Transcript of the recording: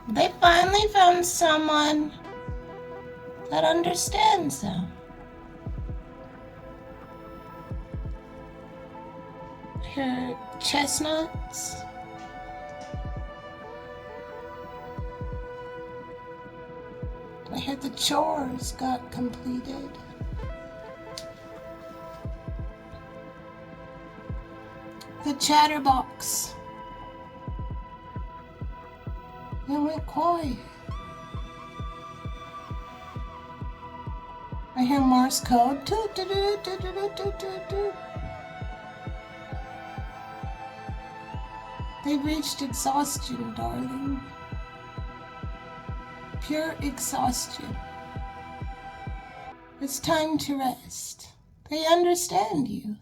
They finally found someone that understands them. I hear chestnuts. I hear the chores got completed. The CHATTERBOX. It went quiet. I hear Morse code. Toot, toot, toot, toot, toot, toot, toot, toot. They've reached exhaustion, darling. Pure exhaustion. It's time to rest. They understand you.